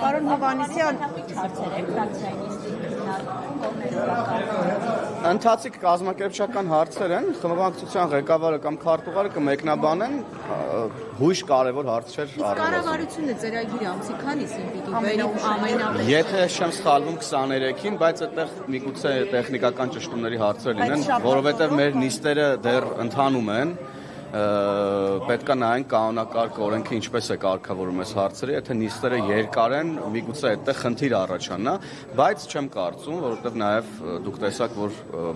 Պարոն Հովհաննիսյան, ընթացիկ կազմակերպչական հարցեր են, խմբակցության ղեկավարը կամ քարտուղարը կմեկնաբանեն, հույժ կարևոր հարց չէր առնվազն։ Կառավարությունը ծրագիրը ամսի քանիսին պիտի բերի ամենավերջին։ Եթե չեմ սխալվում 23-ին, բայց այդտեղ միգուցե տեխնիկական ճշտումների հարցեր լինեն, որովհետև մեր նիստերը դեռ ընթանում են, պետք է նայենք կանոնակարգ օրենքը ինչպես է կարգավորում այս հարցերը, եթե նիստերը երկար են, միգուցե այդտեղ խնդիր առաջանա, բայց չեմ կարծում, որովհետև նաև դուք տեսաք, որ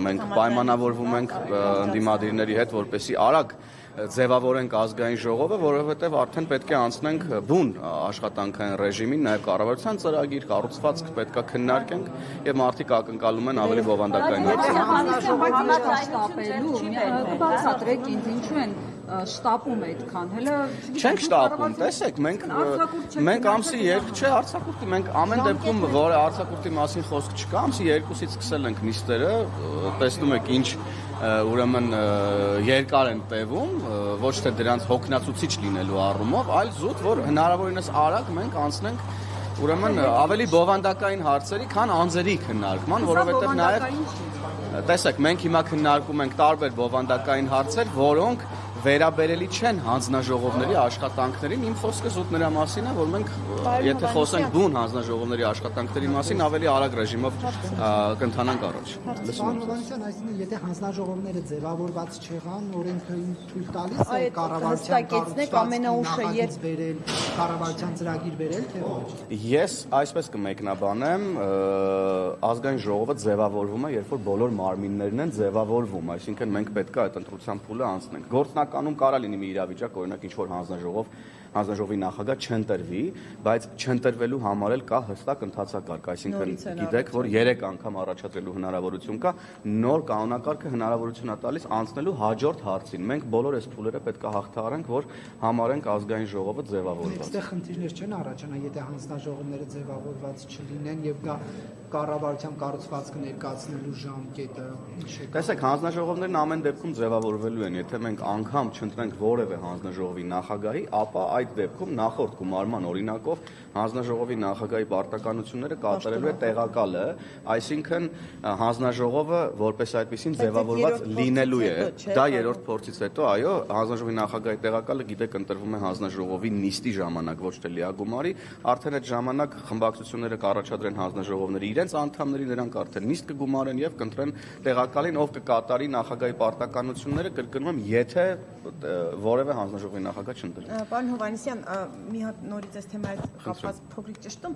մենք պայմանավորվում ենք ընդդիմադիրների հետ, որպեսզի արագ ձևավորենք ազգային ժողովը, որովհետև արդեն պետք է անցնենք բուն աշխատանքային ռեժիմին, նաև կառավարության ծրագիր, կառուցվածք պետք է քննարկենք եւ մարդիկ ակնկալում են ավելի բովանդակային Բացատրեք ինձ ինչու են շտապում այդքան, հələ չենք շտապում, տեսեք, մենք ամսի 2 չէ արձակուրդի, մենք ամեն դեպքում, որ արձակուրդի մասին խոսք չկա, ամսի 2-ից սկսել ենք նիստերը, տեսնում եք ինչ ուրեմն երկար են տևում, ոչ թե դրանց հոգնածուցիչ լինելու առումով, այլ զուտ, որ հնարավորինս արագ մենք անցնենք ուրեմն ավելի բովանդակային հարցերի, քան անձերի քննարկման, որովհետև նաև տեսեք, մենք հիմա քննարկում ենք տարբեր բովանդակային հարցեր, որոնք վերաբերելի չեն հանձնաժողովների աշխատանքներին, իմ խոսքը զուտ նրա մասին է, որ մենք եթե խոսենք բուն հանձնաժողովների աշխատանքների մասին, ավելի արագ ռեժիմով կընթանանք առաջ։ Պարոն Հովհաննիսյան, այսինքն եթե հանձնաժողովները ձևավորված չեղան, օրենքը թույլ տալիս է կառավարության ծրագիր բերել, թե ոչ։ Ես այսպես կմեկնաբանեմ, ազգային ժողովը ձևավորվում է, երբ որ բոլոր մարմիններն են ձևավորվում, այսինքն մենք պետք է այդ ընտրության փուլը անցնենք։ Գործնականում կարա լինի մի իրավիճակ, օրինակ ինչ-որ հանձնաժողովի նախագահ չընտրվի, բայց չընտրվելու համար էլ կա հստակ ընթացակարգ, այսինքն գիտեք, որ 3 անգամ առաջադրելու հնարավորություն կա, նոր կանոնակարգը հնարավորություն է տալիս անցնելու հաջորդ հարցին։ Մենք բոլոր այս փուլերը պետք է հաղթահարենք, որ համարենք ազգային ժողովը ձևավորված։ Այստեղ խնդիրներ չեն առաջանա, եթե հանձնաժողովները ձևավորված չլինեն եւ կա կառավարության կառուցվածքը ներկայացնելու ժամկետը։ Տեսեք, հանձնաժողովներն ամեն դեպքում ձևավորվելու են, եթե մենք անգամ չընտրենք որևէ հանձնաժողովի նախագահի, ապա այդ դեպքում նախորդ գումարման օրինակով հանձնաժողովի նախագահի պարտականությունները կատարելու է տեղակալը, այսինքն հանձնաժողովը որպես այդպեսին ձևավորված լինելու է։ Դա երրորդ փորձից հետո, այո, հանձնաժողովի նախագահի տեղակալը գիտեք ընտրվում է հանձնաժողովի նիստի ժամանակ, ոչ թե լիագումարի, արդեն այդ ժամանակ խմբակցությունները կառաջադրեն հանձնաժողովների իրենց անդամների, նրանք արդեն նիստ կգումարեն եւ կընտրեն տեղակալին, ով կկատարի նախագահի պարտականությունները, կրկնում եմ, եթե որևէ հանձնաժողովի նախագահ չընտրվի։ Պարոն Հովհաննիսյան, մի հատ նորից այս թեմայի հետ կապված փոքրիկ ճշտում,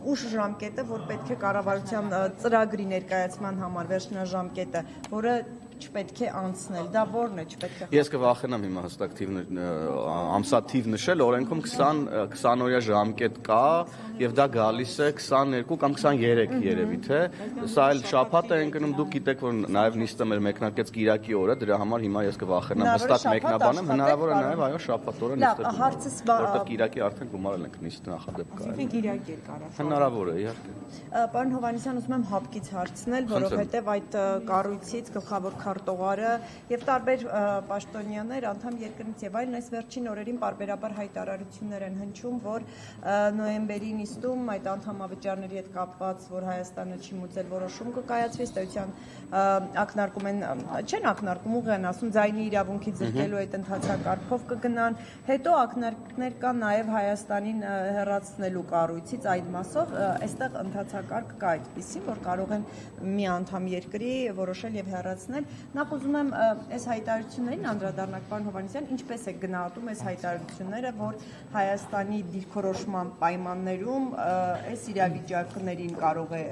ուշ ժամկետը, որ պետք է կառավարության ծրագրի ներկայացման համար վերջնաժամկետը, որը չպետք է անցնել, դա որն է չպետք է։ Ես կվախենամ հիմա հստակ ամսաթիվ նշել, օրենքում 20 օրյա ժամկետ կա եւ դա գալիս է 22 կամ 23 երևի թե սա էլ շաբաթ է ընկնում, դուք գիտեք որ նաեւ նիստը մեր մեկնարկեց Կիրակի օրը, դրա համար հիմա ես կվախենամ հստակ մեկնաբանեմ, հնարավոր է նաեւ այո շաբաթ օրը նիստը որտեղ Կիրակի արդեն գումարել ենք նիստը նախադեպ կա։ Այսինքն Կիրակի էլ կարա։ Հնարավոր է իհարկե։ Պարոն Հովհաննիսյան, ուզում եմ հապկից հարցնել, որովհետեւ այդ կառույցից գլխավոր քարտուղարը եւ տարբեր պաշտոնյաներ, անդամ երկրից եւ այլն այս վերջին օրերին պարբերաբար հայտարարություններ են հնչում, որ նոյեմբերի նիստում այդ անդամավճարների հետ կապված, որ Հայաստանը չի մուծել որոշում կկայացվի, ըստեյության չեն ակնարկում, ուղղ են ասում ձայնի իրավունքի ձգելու այդ ընթացակարգով կգնան, հետո ակնարկներ կան նաեւ Հայաստանին հեռացնելու կառույցից այդ մասով, այստեղ ընթացակարգ կա այդպիսին, որ կարող են մի անդամ երկրի որոշել եւ հեռացնել։ Նախ ուզում եմ այս հայտարարություններին անդրադառնալ, պարոն Հովհաննիսյան, ինչպես է գնահատում այս հայտարարությունները, որ Հայաստանի դիրքորոշման պայմաններում այս իրավիճակներին կարող է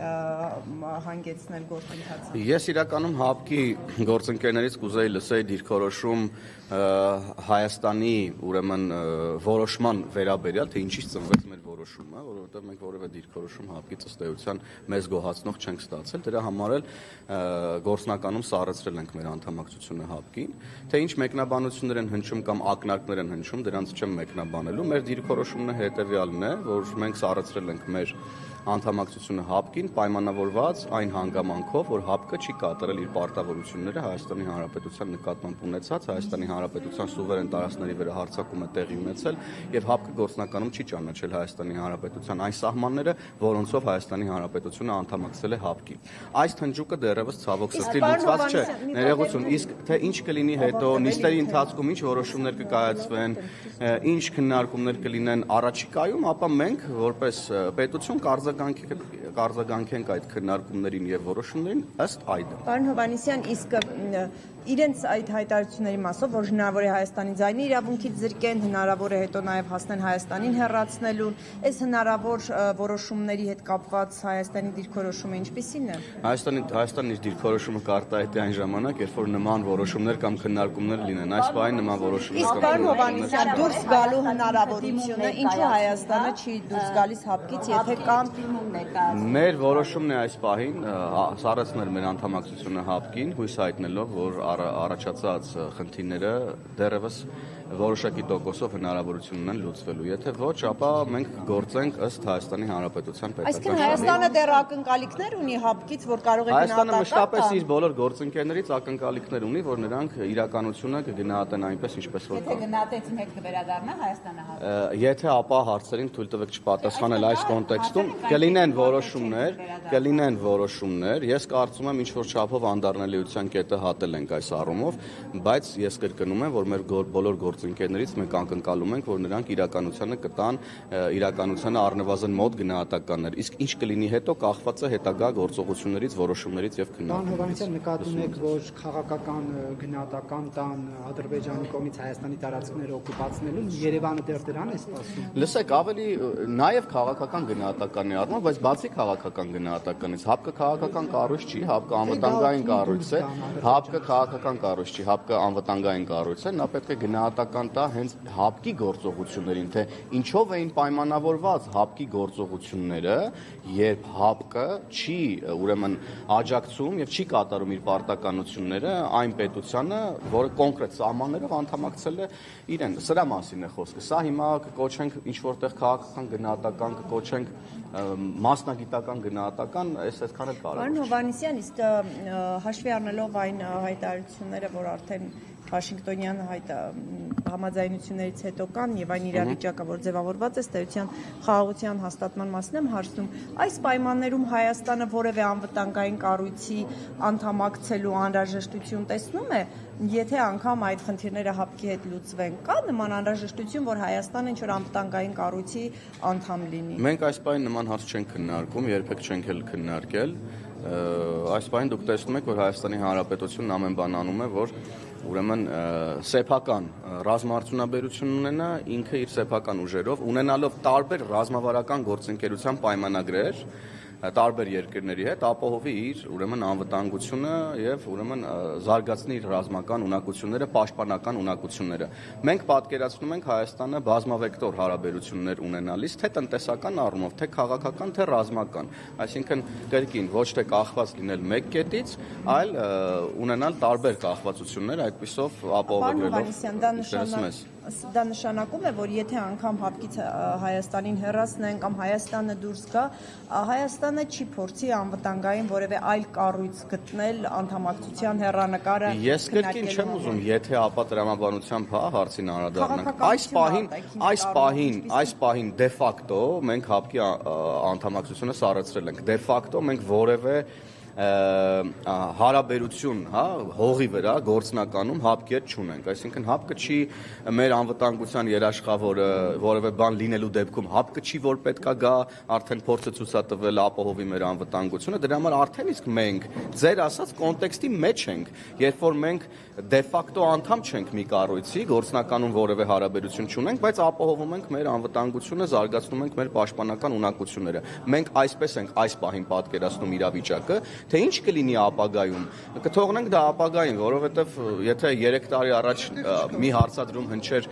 հանգեցնել գործընթացը։ Ես իրականում ՀԱՊԿ-ի գործընկերներից կուզեի լսել դիրքորոշում Հայաստանի ուրեմն որոշման վերաբերյալ, թե ինչից ծնվեց մեր որոշումը, որովհետև մենք որևէ դիրքորոշում ՀԱՊԿ-ի ըստ էության մեզ գոհացնող չենք ստացել, դրա համար էլ գործնականում սառեցրել ենք մեր անդամակցությունը ՀԱՊԿ-ին, թե ինչ մեկնաբանություններ են հնչում կամ ակնարկներ են հնչում, դրանց չեմ մեկնաբանելու, մեր դիրքորոշումն է հետևյալն է, որ մենք սառեցրել ենք մեր անդամակցությունը ՀԱՊԿ-ին պայմանավորված այն հանգամանքով, որ ՀԱՊԿ-ը չի կատարել իր պարտավորությունները Հայաստանի Հանրապետության նկատմամբ ունեցած Հայաստանի Հանրապետության սուվերեն տարածքների վրա հարձակում է տեղի ունեցել եւ ՀԱՊԿ գործնականում չի ճանաչել Հայաստանի Հանրապետության այն սահմանները, որոնցով Հայաստանի Հանրապետությունը անդամակցել է ՀԱՊԿ-ին։ Այս թնջուկը դեռևս ցավոք սրտի լուծված չէ։ Ներողություն, իսկ թե ինչ կլինի հետո նիստերի ընթացքում ինչ որոշումներ կկայացվեն, ինչ քննարկումներ կլինեն առաջիկայում, ապա մենք որպես պետություն կարձագանքենք այդ քննարկումներին եւ որոշումներին ըստ այդմ։ Պարոն Հովհաննիսյան, իսկ իրենց այդ հայտարարությունների մասով, որ հնարավոր է Հայաստանի ձայնի իրավունքից զրկեն, հնարավոր է հետո նաև հասնեն Հայաստանին հեռացնելուն, այս հնարավոր որոշումների հետ կապված Հայաստանի դիրքորոշումը ինչպիսին է։ Հայաստանի իր դիրքորոշումը կարտահայտի այն ժամանակ, երբ որ նման որոշումներ կամ քննարկումներ լինեն։ Այս բանը նման որոշումներ Իսկ պարոն Հովհաննիսյան, դուրս գալու հնարավորությունը, ինչու Հայաստանը չի դուրս գալիս ՀԱՊԿ-ից, եթե կան Մեր որոշումն է այս պահին սառեցնել մեր անդամակցությունը ՀԱՊԿ-ին, հույս հայտնելով, որ առաջացած խնդիրները դեռևս որոշակի տոկոսով հնարավորություն ունեն լուծվելու։ Եթե ոչ, ապա մենք գործենք ըստ Հայաստանի Հանրապետության պետական Այսինքն Հայաստանը դեռ ակնկալիքներ ունի ՀԱՊԿ-ից, որ կարող է Հայաստանը մշտապես իր բոլոր գործընկերներից ակնկալիքներ ունի, որ նրանք իրականությունը կգնահատեն այնպես, ինչպես որ կա։ Եթե գնահատեցին հետ կվերադառնա Հայաստանը ՀԱՊԿ։ Եթե ապա հարցերին թույլ տվեք չպատասխանել այս կոնտեքստում, կլինեն որոշումներ, ես կարծում եմ ինչ-որ չափով անդառնալիության կետը հատել ենք այս առումով, բայց ես կրկնում եմ, որ մեր բոլոր գործընկերներից մենք ակնկալում ենք, որ նրանք իրականությանը կտան իրականությանը առնվազն մոտ գնահատականներ, իսկ ինչ կլինի հետո կախված է հետագա գործողություններից, որոշումներից եւ քննարկումներից։ Պարոն Հովհաննիսյան, նկատում եք, որ քաղաքական գնահատական տան Ադրբեջանի կողմից Հայաստանի տարածքները օկուպացնելուն Երևանը դեռ դրան է սպասում։ Լսեք, ավելի նաև քաղաքական գնահատական է առնում, բայց բացի քաղաքական գնահատականից, ՀԱՊԿ քաղաքական կառույց չի, ՀԱՊԿ անվտանգային կառույց է, ՀԱՊԿ քաղաքական կառույց չի, ՀԱՊԿ անվտանգային կառույց է, նա պետք է գնահատական տա հենց ՀԱՊԿ-ի գործողություններին, թե ինչով էին պայմանավորված ՀԱՊԿ-ի գործողությունները, երբ ՀԱՊԿ-ը չի ուրեմն աջակցում եւ չի կատարում իր պարտականությունները այն պետությանը, որը կոնկրետ սահմաններով անդամակցել է իրեն։ Սրա մասին է խոսքը։ Սա հիմա կկոչենք ինչ որտեղ քաղաքական գնահատական, կկոչենք մասնագիտական գնահատական, այսքան էլ կարող է։ Պարոն Հովհաննիսյան, իսկ հաշվի առնելով այն հայտարարությունները, որ արդեն Վաշինգտոնյան համաձայնություններից հետո կան եւ այն իրավիճակը, որ ձևավորված է ստեյության խաղաղության հաստատման մասին եմ հարցնում, այս պայմաններում Հայաստանը որևէ անվտանգային կառույցի անդամակցելու անհրաժեշտություն տեսնում է, եթե անգամ այդ խնդիրները ՀԱՊԿ-ի հետ լուծվեն, կա նման անհրաժեշտություն, որ Հայաստանը ինչ-որ անվտանգային կառույցի անդամ լինի։ Մենք այս պահին նման հարց չենք քննարկում, երբեք չենք էլ քննարկել։ Այս պահին դուք տեսնում եք, որ Հայաստանի Հանրապետությունն ամեն բան անում է, որ ուրեմն սեփական ռազմաարդյունաբերություն ունենա, ինքը իր սեփական ուժերով, ունենալով տարբեր ռազմավարական գործընկերության պայմանագրեր տարբեր երկրների հետ ապահովի իր ուրեմն անվտանգությունը եւ ուրեմն զարգացնի իր ռազմական ունակությունները, պաշտպանական ունակությունները։ Մենք պատկերացնում ենք Հայաստանը բազմավեկտոր հարաբերություններ ունենալիս, թե տնտեսական առումով, թե քաղաքական, թե ռազմական, այսինքն կրկին ոչ թե կախված լինել մեկ կետից, այլ ունենալ տարբեր կախվածություններ, այդպիսով ապահովագրելով դա նշանակում է, որ եթե անգամ ՀԱՊԿ-ից Հայաստանին հեռացնեն կամ Հայաստանը դուրս գա, Հայաստանը չի փորձի անվտանգային որևէ այլ կառույց գտնել անդամակցության հեռանկարը։ Ես կրկին չեմ ուզում, եթե ապա տրամաբանությամբ հարցին անդրադառնանք։ Այս պահին դե ֆակտո մենք ՀԱՊԿ-ի անդամակցությունը սառեցրել ենք։ Դե ֆակտո մենք որևէ հարաբերություն, հողի վրա գործնականում ՀԱՊԿ-ի հետ չունենք, այսինքն ՀԱՊԿ-ը չի մեր անվտանգության երաշխավորը, որևէ բան լինելու դեպքում ՀԱՊԿ-ը չի, որ պետքա գա, արդեն փորձը ցուցատվել ապահովի մեր անվտանգությունը, դրա համար արդեն իսկ մենք ձեր ասած կոնտեքստի մեջ ենք, երբ որ մենք դե ֆակտո անդամ չենք մի կառույցի, գործնականում որևէ հարաբերություն չունենք, բայց ապահովում ենք մեր անվտանգությունը, զարգացնում ենք մեր պաշտպանական ունակությունները։ Մենք այսպես ենք այս պահին պատկերացնում իրավիճակը, թե ինչ կլինի ապագայում, կթողնենք դա ապագային, որովհետև եթե 3 տարի առաջ մի հարցադրում հնչեր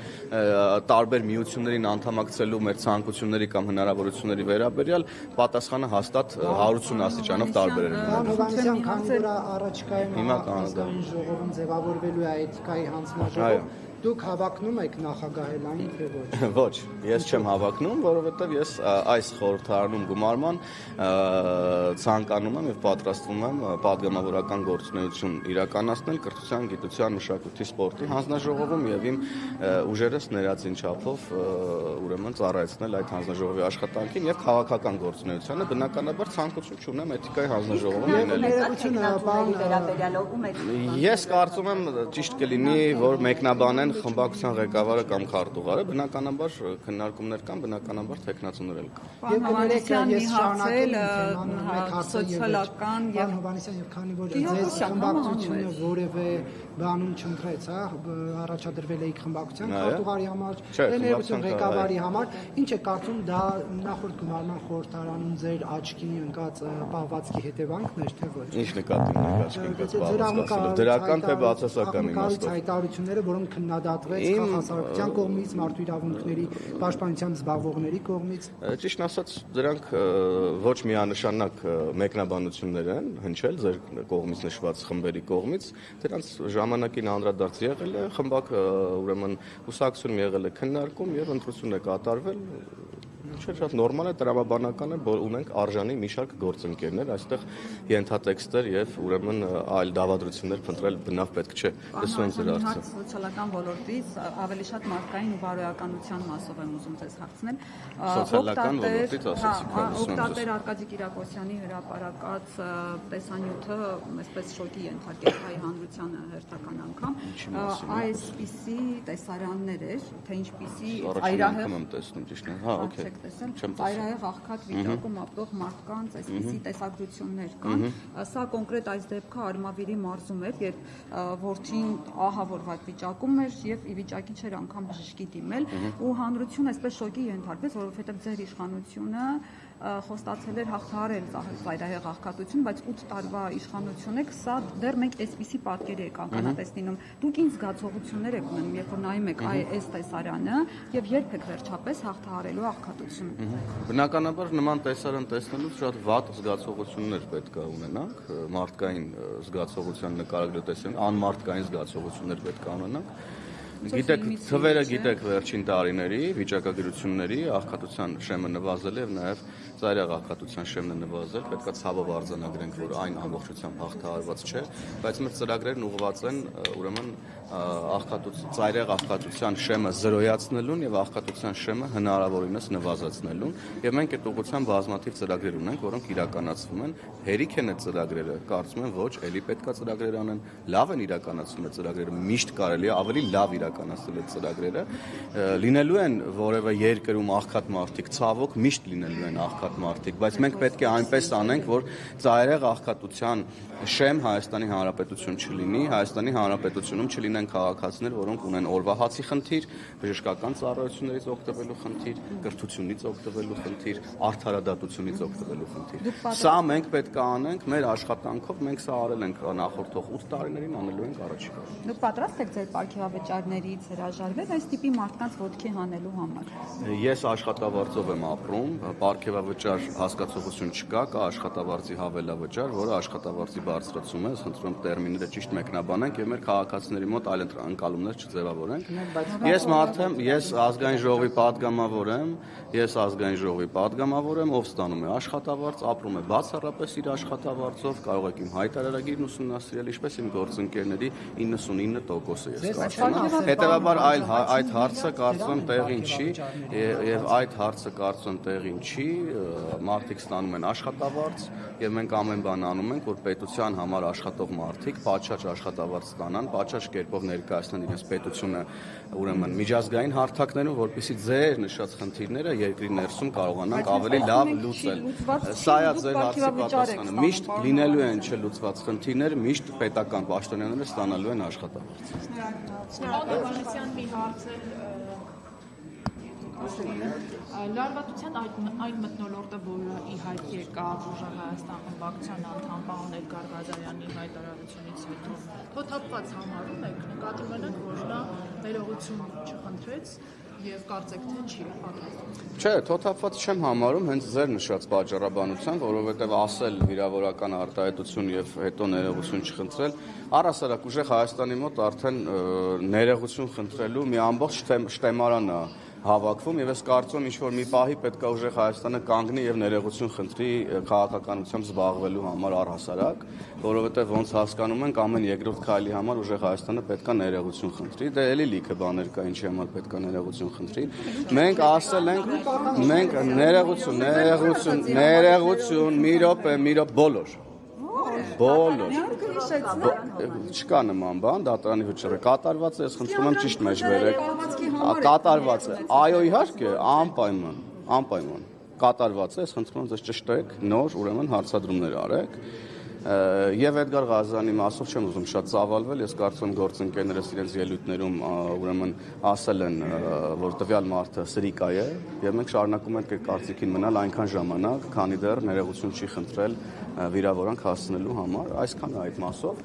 տարբեր միություններին անդամակցելու մեր ցանկությունների կամ հնարավորությունների վերաբերյալ, պատասխանը հաստատ 180 աստիճանով տարբեր էր։ Հովհաննիսյան, քանի որ առաջիկայում Ազգային ժողովում ձևավորվելու է էթիկայի հանձնաժողով, Դուք հավակնում եք նախագահելային թե ոչ։ Ոչ, ես չեմ հավակնում, որովհետև ես այս խորհրդարանում գումարման ցանկանում եմ եւ պատրաստվում եմ պատգամավորական գործունեություն իրականացնել կրթության, գիտության, մշակույթի, սպորտի հանձնաժողովում եւ իմ ուժերս ներածին չափով ուրեմն ծառայեցնել այդ հանձնաժողովի աշխատանքին եւ քաղաքական գործունեությանը բնականաբար ցանկություն չունեմ էթիկայի հանձնաժողովում լինել։ Ես կարծում եմ ճիշտ կլինի, որ մեկնաբանեն խմբակցության ղեկավարը կամ քարտուղարը, բնականաբար քննարկումներ կան, բնականաբար թեկնածուներ էլ կան։ Եվ Հովհաննիսյան ես հարցել սոցիալական եւ Հովհաննիսյան եւ քանի որ ձեզ խմբակցությունը որևէ բանում չընտրեց, առաջադրվել էիք խմբակցության քարտուղարի համար, ներողություն ղեկավարի համար, ինչ է կարծում դա նախորդ գումարման խորհրդարանում ձեր աչքին ընկած պահվածքի հետևանքն էր թե ոչ։ Ինչ նկատի ունեք աչքին ընկած պահվածքը, դրական թե բացասական իմաստով։ Հայտարարությունները, որոնք քննադատվեց քաղաքացիության կողմից, մարդու իրավունքների պաշտպանությամբ զբաղվողների կողմից։ Ճիշտ ասած, դրանք ոչ միանշանակ մեկնաբանություններ են հնչել ձեր կողմից նշված խմբերի կողմից, դրանց ժամանակին անդրադարձ եղել է խմբակ, ուրեմն կուսակցություն եղել է քննարկում եւ ընտրություն է կատարվել։ Շատ նորմալ է, տրամաբանական է, որ ունենք արժանի մի շարք գործընկերներ, այստեղ ենթատեքստեր եւ ուրեմն այլ դավադրություններ փնտրել բնավ պետք չէ։ Լսում եմ ձեր հարցը։ Սոցիալական ոլորտից ավելի շատ մարդկային ու բարոյականության մասով եմ ուզում ձեզ հարցնել։ Սոցիալական ոլորտից ասեցիք, օգտատեր Արկադի Կիրակոսյանի հրապարակած տեսանյութը այսպես շոկի ենթարկել հայ հանրությանը հերթական անգամ։ Այսպիսի տեսարաններ էր, թե ինչպիսի այրահեղ եմ տեսնում, ճիշտ է։ Հա, օքեյ։ Ծայրահեղ աղքատ վիճակում ապրող մարդկանց այսպիսի տեսագրություններ կան։ Սա կոնկրետ այս դեպքը Արմավիրի մարզում էր, երբ որդին ահավոր վատ վիճակում էր եւ ի վիճակի չէր անգամ բժշկի դիմել ու հանրությունը այսպես շոկի ենթարկվեց, որովհետեւ ձեր իշխանությունը խոստացել էր հաղթահարել ծայրահեղ աղքատություն, բայց 8 տարվա իշխանություն եք, սա դեռ մենք այսպիսի պատկեր եք անկանատես լինում։ Դուք ինչ զգացողություններ եք ունենում, երբ որ նայում եք այս տեսարանը եւ երբ եք վերջապես հաղթահարելու աղքատությունը։ Բնականաբար նման տեսարան տեսնելուց շատ վատ զգացողություններ պետք է ունենանք, մարդկային զգացողության նկարագրել տեսնենք, անմարդկային զգացողություններ պետք է ունենանք։ Գիտեք, թվերը գիտեք վերջին տարիների վիճակագրությունների աղքատության շեմը նվազել է եւ նաեւ ծայրահեղ աղքատության շեմն է նվազել, պետք է ցավով արձանագրենք, որ այն ամբողջությամբ հաղթահարված չէ, բայց մեր ծրագրերն ուղղված են ուրեմն ծայրահեղ աղքատության շեմը զրոյացնելուն եւ աղքատության շեմը հնարավորինս նվազեցնելուն եւ մենք այդ ուղղությամբ բազմաթիվ ծրագրեր ունենք, որոնք իրականացվում են, հերիք են այդ ծրագրերը, կարծում եմ ոչ, ելի պետքա ծրագրեր անեն, լավ են իրականացվում այդ ծրագրերը, միշտ կարելի է ավելի լավ իրականացնել այդ ծրագրերը, լինելու են որևէ երկրում աղքատ մարդիկ, ցավոք միշտ լինելու են աղքատ մարդիկ, բայց մենք պետք է այնպես անենք, որ ծայրահեղ աղքատության շեմ Հայաստանի Հանրապետություն չլինի, Հայաստանի Հանրապետությունում չլինեն քաղաքացիներ, որոնք ունեն օրվա հացի խնդիր, բժշկական ծառայություններից օգտվելու խնդիր, կրթությունից օգտվելու խնդիր, արդարադատությունից օգտվելու խնդիր։ Սա մենք պետք է անենք մեր աշխատանքով, մենք սա արել ենք նախորդող 8 տարիներին, անելու ենք առաջիկա։ Դուք պատրաստ եք ձեր պարգևավճարներից հրաժարվել այս տիպի մարդկանց ոտքի հանելու համար։ Ես աշխատավարձով եմ ապրում, պարգևավճար հասկացողություն չկա, կա աշխատավարձի հավելավճար, որը աշխատավարձի բարձրացում է, խնդրում եմ տերմինները ճիշտ մեկնաբանենք եւ մեր քաղաքացիների մոտ այլ ընկալումներ չձևավորենք։ Ես ազգային ժողովի падգամավոր եմ, ով ստանում է աշխատավարձ, ապրում է բացառապես իր աշխատավարձով, կարող եք իմ հայտարարագիրն ուսումնասիրել, ինչպես իմ գործընկերների 99%-ը ես կարծում եմ։ Հետևաբար այդ հարցը կարծում եմ տեղին չի եւ այդ հարցը կարծում եմ տեղին չի, մարդիկ ստանում են աշխատավարձ եւ մենք ամեն բան անում ենք, որ պետության համար աշխատող մարդիկ պատշաճ աշխատավարձ ստանան, պատշաճ կերպով ներկայացնեն իրենց պետությունը ուրեմն միջազգային հարթակներում, որպեսզի ձեր նշած խնդիրները երկրի ներսում կարողանանք ավելի լավ լուծել։ Սա է ձեր հարցի պատասխանը։ Միշտ լինելու են չլուծված խնդիրներ, միշտ պետական պաշտոնյաները ստանալու են աշխատավարձ։ Հովհաննիսյան մի հարց լարվածության այն մթնոլորտը, որը ի հայտ եկավ ուժեղ Հայաստան խմբակցության անդամ պարոն Էդգար Ղազարյանի հայտարարությունից հետո թոթափված համարում եք, նկատի ունենք, որ նա ներողություն չխնդրեց եւ կարծեք թե չի պատրաստվում։ Չէ, թոթափված չեմ համարում հենց ձեր նշած պատճառաբանությամբ, որովհետև ասել վիրավորական արտահայտություն եւ հետո ներողություն չխնդրել, առհասարակ ուժեղ Հայաստանի մոտ արդեն ներողություն խնդրելու մի ամբողջ շտեմարան է հավաքվում եւ ես կարծում եմ ինչ որ մի պահի պետք է ուժեղ Հայաստանը կանգնի եւ ներողություն խնդրի քաղաքականությամբ զբաղվելու համար առհասարակ, որովհետեւ ոնց հասկանում ենք ամեն երկրորդ քայլի համար ուժեղ Հայաստանը պետք է ներողություն խնդրի, դե էլի լիքը բաներ կա ինչի համար պետք է ներողություն խնդրի։ Մենք ասել ենք, մենք ներողություն, մի րոպե, բոլոր չկա նման բան, դատարանի վճիռը կատարված է, ես խնդրում եմ ճիշտ մեջ բերեք, կատարված է, այո իհարկե, անպայման, կատարված է, ես խնդրում եմ ձեզ ճշտեք, նոր ուրեմն հարցադրումներ արեք, եւ Էդգար Ղազարյանի մասով չեմ ուզում շատ ծավալվել, ես կարծում եմ գործընկերներս իրենց ելույթներում ուրեմն ասել են, որ տվյալ մարդը սրիկա է եւ մենք շարունակում ենք այդ կարծիքին մնալ այնքան ժամանակ, քանի դեռ ներողություն չի խնդրել վիրավորանք հասցնելու համար, այսքան է այդ մասով։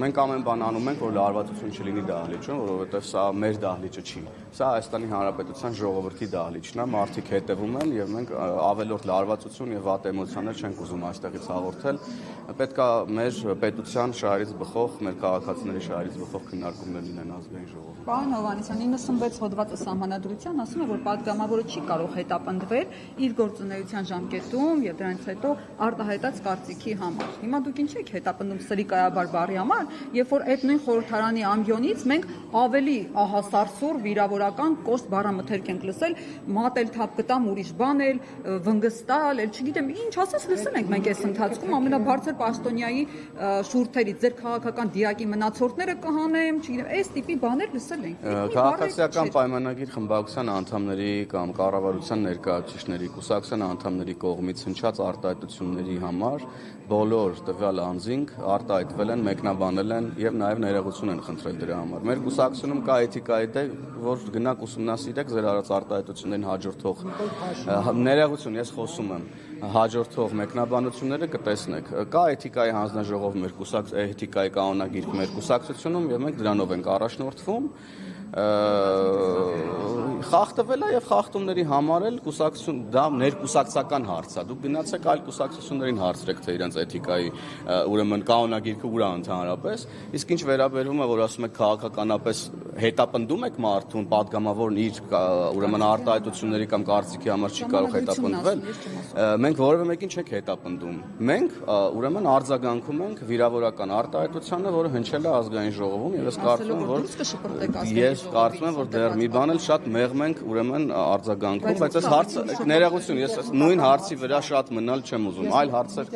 Մենք ամեն բան անում ենք, որ լարվածություն չլինի դահլիճում, որովհետև սա մեր դահլիճը չի։ Սա Հայաստանի Հանրապետության ժողովրդի դահլիճն է, մարդիկ հետևում են եւ մենք ավելորդ լարվածություն եւ վատ էմոցիաներ չենք ուզում այստեղից հաղորդել։ Պետք է մեր պետության շահերից բխող, մեր քաղաքացիների շահերից բխող քննարկումներ լինեն ազգային ժողովում։ Պարոն Հովհաննիսյան, 96 հոդվածը սահմանադրության ասում է, որ պատգամավորը չի կարող հետապնդվել իր գործունեության ժամկետում եւ դրանից հետո արտահայտած կարծիքի համար։ Հիմա դուք ինչ եք հետապնդում սրիկայաբար բառի համար, երբ որ այդ նույն խորհրդարանի ամբիոնից մենք ավելի ահասարսուր վիրավորական կոշտ բառամթերք ենք լսել, մատել թափ կտամ ուրիշ բան էլ, վնգստալ, էլ չգիտեմ ինչ ասես լսել ենք մենք այս ընթացքում ամենաբարձր պաշտոնյայի շուրթերից ձեր քաղաքական դիակի մնացորդները կհանեմ, չգիտեմ, այս տիպի բաներ լսել ենք։ Քաղաքացիական պայմանագիր խմբակցության անդամների կամ կառավարության ներկայացուցիչների, կուսակցության անդամների կողմից հնչած արտահայտությունների համար բոլոր տվյալ անձինք արտահայտվել են, մեկնաբանել են եւ նաեւ ներողություն են խնդրել դրա համար։ Մեր կուսակցությունում կա էթիկայի դեպ, որ գնաք ուսումնասիրեք ձեր արած արտահայտություններին հաջորդող ներողություն, ես խոսում եմ, հաջորդող մեկնաբանությունները կտեսնեք։ Կա էթիկայի հանձնաժողով մեր էթիկայի կանոնագիրք մեր կուսակցությունում եւ մենք դրանով ենք առաջնորդվում։ Խախտվել է եւ խախտումների համար էլ կուսակցություն դա ներկուսակցական հարց է։ Դուք գնացեք այլ կուսակցություններին հարցրեք, թե իրենց էթիկայի ուրեմն կանոնագիրքը ուր է ընդհանրապես, իսկ ինչ վերաբերում է, որ ասում եք քաղաքականապես հետապնդում եք մարդուն, падգամավորն իր ուրեմն արտահայտությունների կամ կարծիքի համար չի կարող հետապնդվել, մենք որևէ մեկին չենք հետապնդում։ Մենք ուրեմն արձագանքում ենք վիրավորական արտահայտությանը, որը հնչել է ազգային ժողովում եւ ես կարծում եմ, որ դեռ մի բան էլ շատ մեղմ ենք ուրեմն արձագանքում, բայց այս հարցը ներողություն, ես նույն հարցի վրա շատ մնալ չեմ ուզում, այլ հարցեր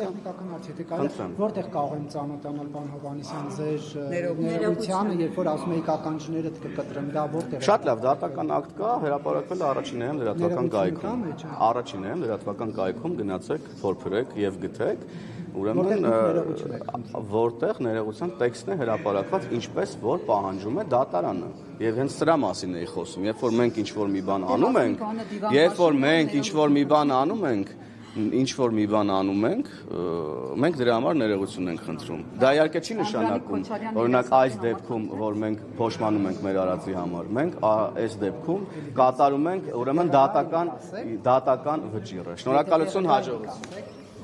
կան։ Որտեղ կարող եմ ծանոթանալ պարոն Հովհաննիսյան ձեր ներողությանը, երբ որ ասում եք ականջներդ կկտրեմ, դա որտեղ։ Շատ լավ, դատական ակտ կա, հրապարակվել է առաջին եմ լրատվական կայքում։ Առաջին եմ լրատվական կայքում գնացեք, փորփրեք եւ գտեք։ Ուրեմն որտեղ ներողության տեքստն է հրապարակված ինչպես որ պահանջում է դատարանը եւ հենց սրա մասին էի խոսում երբ որ մենք ինչ որ մի բան անում ենք մենք դրա համար ներողություն ենք խնդրում դա իհարկե չի նշանակում օրինակ այս դեպքում որ մենք փոշմանում ենք մեր արածի համար մենք այս դեպքում կատարում ենք ուրեմն դատական վճիռը շնորհակալություն հաջողություն